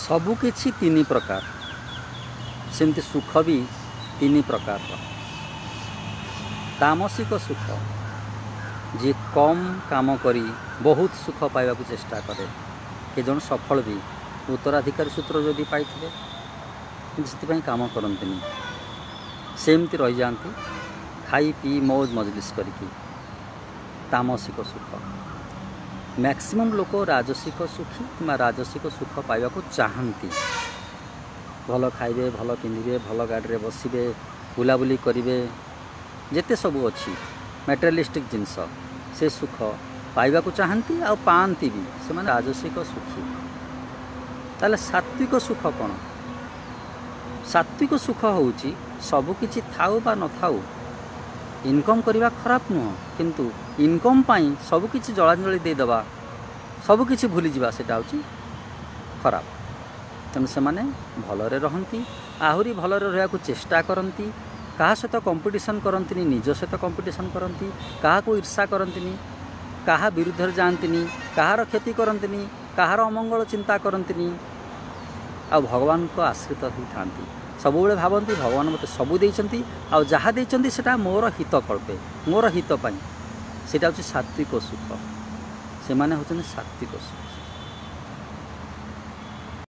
सबुकिछि तीन प्रकार सेमती सुख भी तीन प्रकार। तामसिक सुख जी कम काम करी बहुत सुख पाइबा चेष्टा करे के जन सफल भी उत्तराधिकारी सूत्र जदि पाइथिबे से काम करंतनी सेमती रही जाती खाई पी मौज मजलिस करके। तामसिक सुख मैक्सिमम लोक राजसिक सुखी कि राजसिक सुख पाइबा को चाहती। भल खाइबे भल पिंधे भल गाड़ी बसबे बुलाबुली करेंगे जिते सबू अच्छी मटेरियलिस्टिक जिनस से सुख पाइबा को चाहती आ पाती भी से राजसिक सुखी। ताले सात्विक सुख कौन? सात्विक सुख होउची सबुकिछि थाउ बा न थाउ इनकम करवा खराब नुह किंतु इनकम पाई सबुकिछि जलांजलि दे दबा सबुकिछि भूली जावा सेटा होची खराब। तेणु से माने भलरे रहंती आहुरी भलरे रहया को चेष्टा करंती। कहा सहित कंपटीशन करंतिनी निज सहित कंपटीशन करंती कहा को ईर्षा करंतिनी कहा विरुद्ध जांतिनी कहार क्षति करंतिनी कहार अमंगल चिंता करंतिनी आ भगवान को आश्रित ही थांती। सबुबले भावती भगवान मते सबू देइचंती आ जहा देइचंती सेटा मोर हित कल्पे मोर हित पाई। सेटा होची सात्विक सुख। से माने होचन सात्विक सुख।